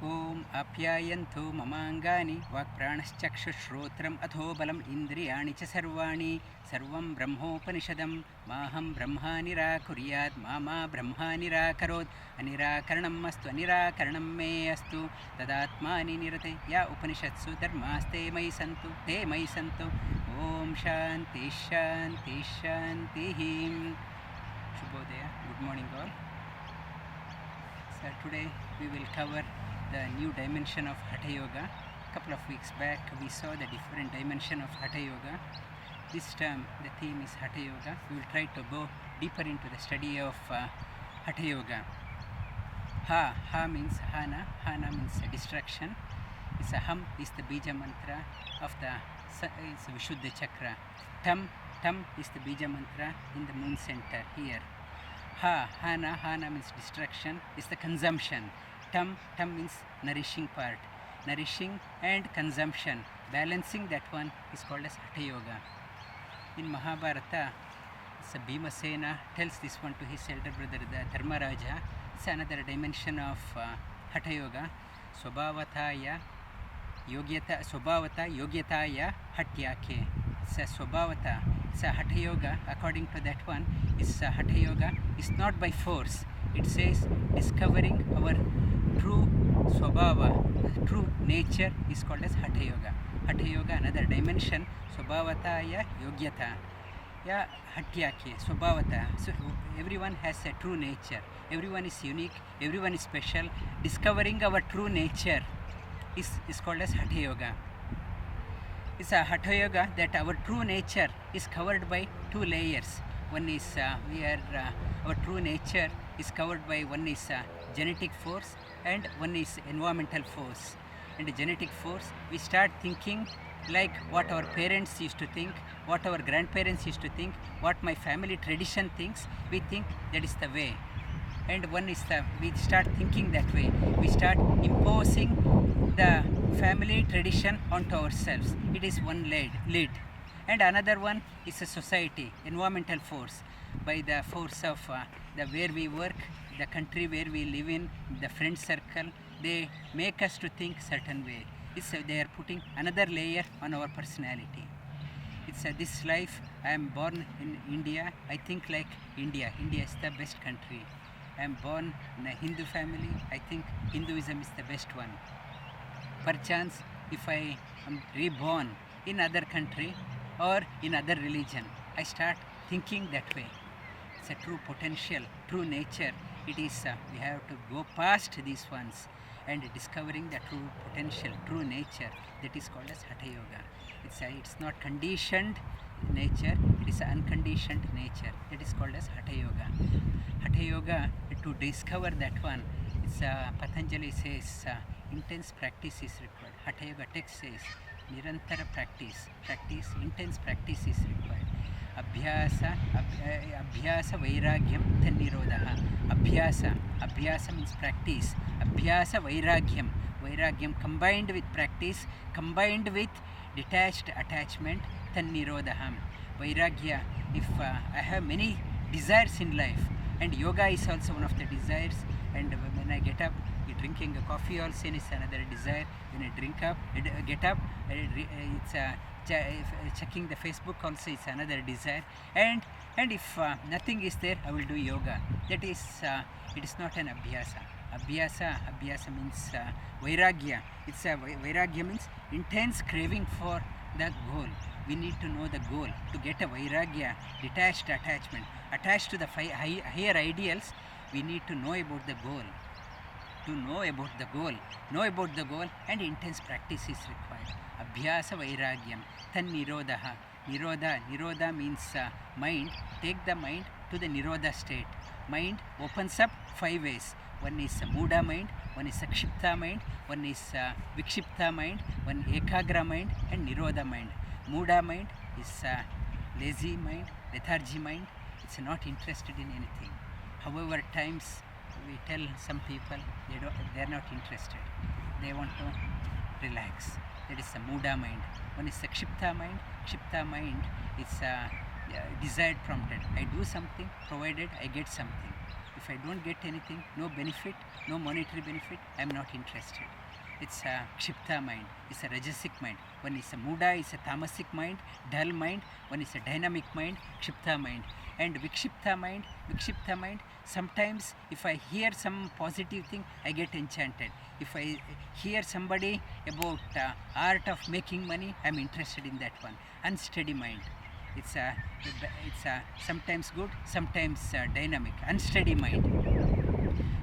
ओम आप्यायन्तु ममाङ्गानि वाक्प्राणश्चक्षुश्रोत्रम् अथो बलम् इन्द्रियाणि च सर्वाणि सर्वं ब्रह्मोपनिषदं माहं ब्रह्मा निराकुर्यात् मा ब्रह्मा निराकरोत् अनिराकरणम् अस्तु अनिराकरणं मे अस्तु तदात्मानि निरते या उपनिषत्सु धर्मास्ते मयि सन्तु ते मयि सन्तु ओम शान्ति शान्ति शान्तिः. Shubhodaya. Good morning all. So today we will cover the new dimension of Hatha Yoga. A couple of weeks back we saw the different dimension of Hatha Yoga. This time the theme is Hatha Yoga. We will try to go deeper into the study of Hatha Yoga. Ha means Hana. Hana means distraction. It's a Ham is the Bija mantra of the it's a Vishuddha chakra. Tam is the Bija mantra in the moon center here. Hana means distraction, is the consumption. Tam means nourishing part. Nourishing and consumption, balancing that one is called as Hatha Yoga. In Mahabharata, Bhimasena tells this one to his elder brother, the Dharmaraja. It's another dimension of Hatha Yoga. Swabhavataya yogyataya hatyake. It's a Swabhavata. It's a Hatha Yoga. According to that one, Hatha Yoga is not by force. It says discovering our true Swabhava, true nature is called as Hatha Yoga. Hatha Yoga, another dimension. Swabhavataya yogyata. Yeah, hatyake, Swabhavata. So everyone has a true nature. Everyone is unique. Everyone is special. Discovering our true nature is called as Hatha Yoga. It's a Hatha Yoga that our true nature is covered by two layers. One is our true nature is covered by one is genetic force and one is environmental force. And the genetic force, we start thinking like what our parents used to think, what our grandparents used to think, what my family tradition thinks. We think that is the way. And one is we start thinking that way. We start imposing the family tradition onto ourselves. It is one lead. And another one is a society, environmental force. By the force of the where we work, the country where we live in, the friend circle, they make us to think certain way. They are putting another layer on our personality. It's this life. I am born in India. I think like India. India is the best country. I am born in a Hindu family. I think Hinduism is the best one. Perchance, if I am reborn in other country or in other religion, I start thinking that way. It's a true potential, true nature. It is, we have to go past these ones and discovering the true potential, true nature. That is called as Hatha Yoga. It's not conditioned nature, it is unconditioned nature. That is called as Hatha Yoga. Hatha Yoga, to discover that one, it's Patanjali says intense practice is required. Hatha Yoga text says nirantara practice, intense practice is required. Abhyasa vairagyam tannirodha. Abhyasa means practice. Abhyasa vairagyam combined with practice, combined with detached attachment, tannirodha. Vairagya, if I have many desires in life, and yoga is also one of the desires, and when I get up, drinking a coffee also is another desire. When I get up, it's checking the Facebook also is another desire. And if nothing is there, I will do yoga. That is, it is not an abhyasa. Abhyasa means vairagya. It's vairagya means intense craving for the goal. We need to know the goal. To get a vairagya, detached attachment, attached to the higher ideals, we need to know about the goal. To know about the goal, and intense practice is required. Abhyasa vairagyam, tannirodha. Nirodha means mind. Take the mind to the nirodha state. Mind opens up 5 ways. One is Muda mind, one is Kshipta mind, one is Vikshipta mind, one Ekagra mind, and Nirodha mind. Muda mind is lazy mind, lethargy mind. It's not interested in anything. However, times we tell some people they are not interested. They want to relax. That is the Muda mind. One is the Kshipta mind. Kshipta mind is desired prompted. I do something provided I get something. If I don't get anything, no benefit, no monetary benefit, I am not interested. It's a kshipta mind, it's a rajasic mind. One is a muda, is a tamasic mind, dull mind. One is a dynamic mind, kshipta mind. And vikshipta mind, sometimes if I hear some positive thing, I get enchanted. If I hear somebody about art of making money, I'm interested in that one. Unsteady mind. It's a sometimes good, sometimes dynamic. Unsteady mind.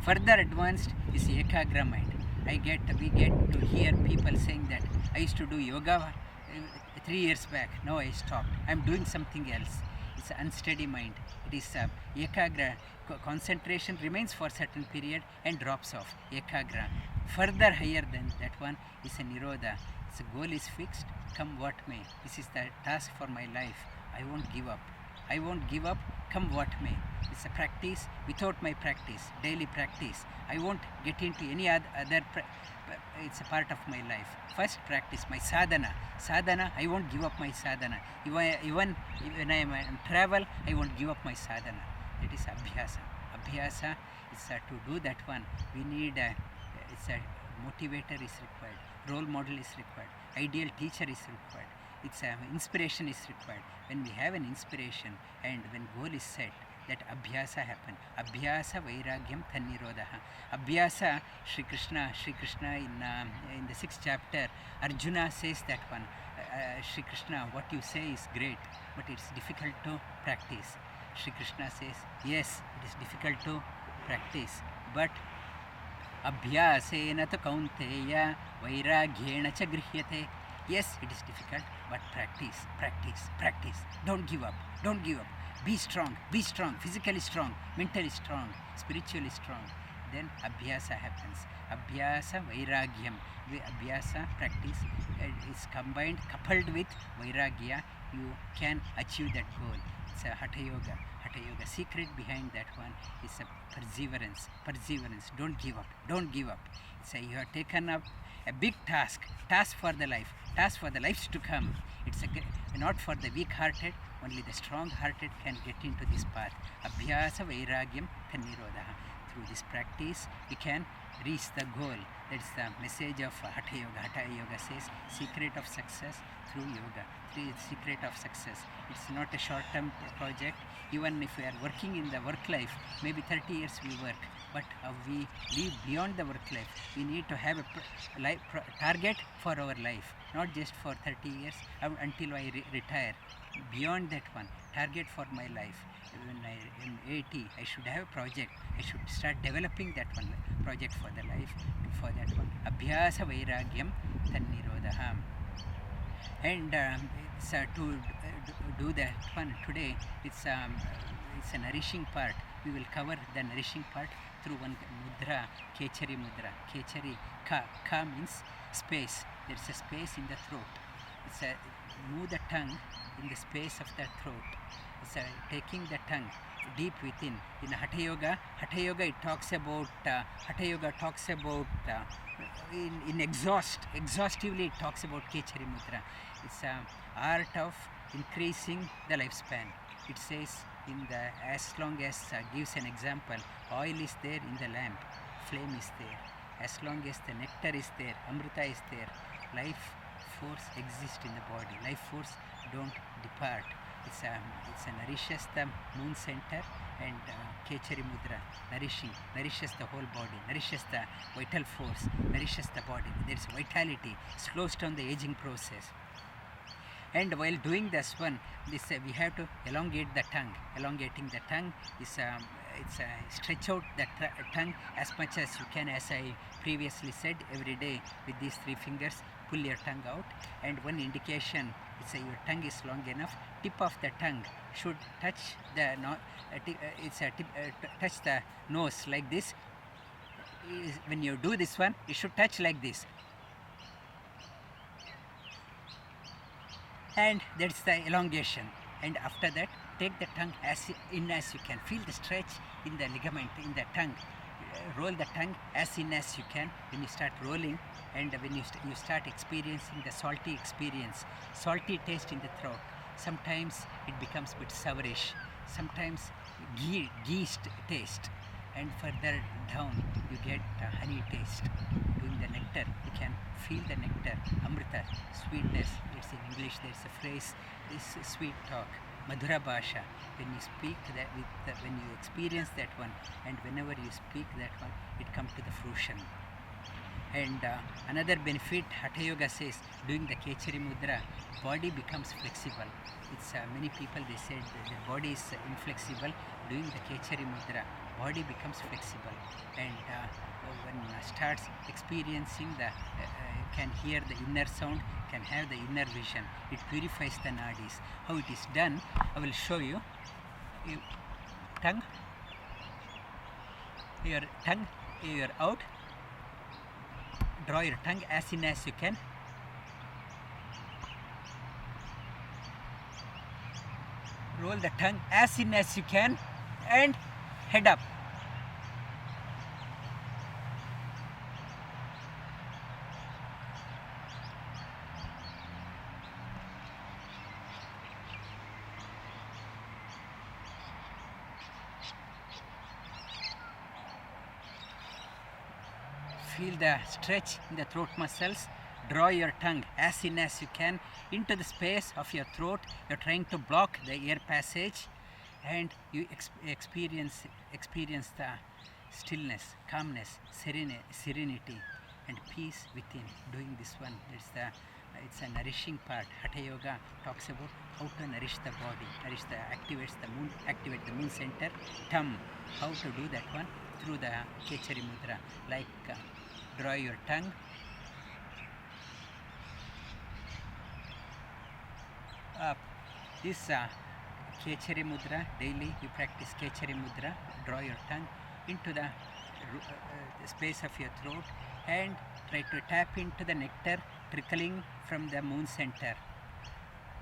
Further advanced is ekagra mind. We get to hear people saying that I used to do yoga 3 years back. Now I stopped. I'm doing something else. It's an unsteady mind. It is ekagra. Concentration remains for a certain period and drops off. Ekagra. Further higher than that one is a nirodha. The goal is fixed, come what may. This is the task for my life. I won't give up. I won't give up, come what may. It's a practice without my practice, daily practice. I won't get into any other it's a part of my life. First practice, my sadhana. Sadhana, I won't give up my sadhana. Even when I am in travel, I won't give up my sadhana. That is abhyasa. Abhyasa is to do that one. We need it's a motivator is required. Role model is required. Ideal teacher is required. It's inspiration is required. When we have an inspiration and when goal is set, that abhyasa happen. Abhyasa vairagyam tannirodha. Abhyasa, Sri Krishna in the 6th chapter, Arjuna says that one. Sri Krishna, what you say is great, but it's difficult to practice. Sri Krishna says, yes, it is difficult to practice, but abhyasena tu kaunteya vairagyena cha grihyate. Yes, it is difficult, but practice. Don't give up. Be strong, physically strong, mentally strong, spiritually strong. Then abhyasa happens. Abhyasa vairagyam. Abhyasa practice is coupled with vairagya. You can achieve that goal. It's a Hatha Yoga. Secret behind that one is a perseverance. Don't give up. It's you have taken up a big task for the lives to come. It's not for the weak-hearted. Only the strong-hearted can get into this path. Abhyasa vairagyam tannirodha. Through this practice, we can reach the goal. That's the message of Hatha Yoga. Hatha Yoga says, secret of success through yoga. Secret of success. It's not a short-term project. Even if we are working in the work life, maybe 30 years we work, but we live beyond the work life. We need to have a target for our life, not just for 30 years until I retire. Beyond that one, target for my life. When I am 80, I should have a project. I should start developing that one project for the life. For that one, abhyasa vairagyam tannirodha. And to do that one today, it's a nourishing part. We will cover the nourishing part through one mudra, Khechari Mudra. Khechari, ka means space. There's a space in the throat. It's move the tongue in the space of the throat. It's taking the tongue deep within. In Hatha Yoga it talks about exhaustively it talks about Khechari Mudra. It's art of increasing the lifespan. It says as long as gives an example, oil is there in the lamp, flame is there. As long as the nectar is there, amrita is there, life force exists in the body. Life force don't depart. It's nourishes the moon center, and Khechari Mudra nourishes the whole body, nourishes the vital force, nourishes the body. There's vitality, slows down the aging process. And while doing this one, we have to elongate the tongue. Elongating the tongue is stretch out the tongue as much as you can. As I previously said, every day with these 3 fingers, pull your tongue out. And one indication is your tongue is long enough. Tip of the tongue should touch the touch the nose like this. When you do this one, it should touch like this. And that's the elongation. And after that, take the tongue as in as you can. Feel the stretch in the ligament in the tongue. Roll the tongue as in as you can. When you start rolling, and when you start experiencing the salty experience, salty taste in the throat. Sometimes it becomes a bit sourish. Sometimes ghee taste. and further down you get honey taste. Doing the nectar, you can feel the nectar, amrita, sweetness. It's in English, there's a phrase, this sweet talk, madhura bhasha. When you speak that when you experience that one, and whenever you speak that one, it comes to the fruition. And another benefit, Hatha Yoga says, doing the Khechari Mudra, body becomes flexible. It's many people, they said the body is inflexible. Doing the Khechari Mudra, body becomes flexible, and when starts experiencing the can hear the inner sound, can have the inner vision. It purifies the nadis. How it is done, I will show you. Tongue, your out. Draw your tongue as in as you can. Roll the tongue as in as you can, and head up. Feel the stretch in the throat muscles. Draw your tongue as in as you can into the space of your throat. You're trying to block the air passage, and you experience the stillness, calmness, serenity, and peace within. Doing this one, it's a nourishing part. Hatha Yoga talks about how to nourish the body, activate the moon center, thumb. How to do that one? Through the Khechari Mudra, like draw your tongue, up. This Khechari Mudra, daily you practice Khechari Mudra, draw your tongue into the space of your throat, and try to tap into the nectar trickling from the moon center.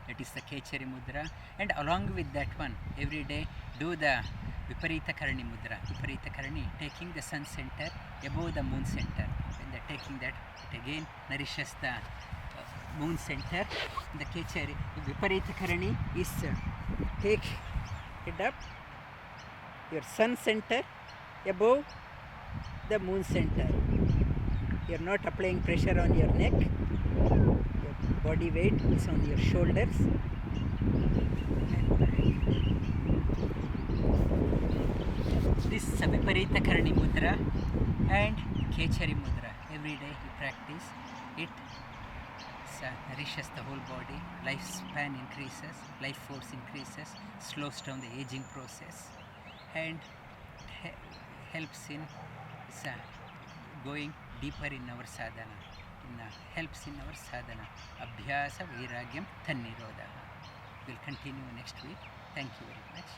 That is the Khechari Mudra. And along with that one, every day do the Viparita Karani Mudra. Viparita Karani, taking the sun center above the moon center. When they're taking that, it again nourishes the moon center. The Khechari Viparita Karani is take it up, your sun center above the moon center. You're not applying pressure on your neck. Your body weight is on your shoulders. This is Viparita Karani Mudra and Khechari Mudra. Every day you practice it. Nourishes the whole body, lifespan increases, life force increases, slows down the aging process, and helps in going deeper in our sadhana. Helps in our sadhana. Abhyasa Vairagyam Tannirodha. We'll continue next week. Thank you very much.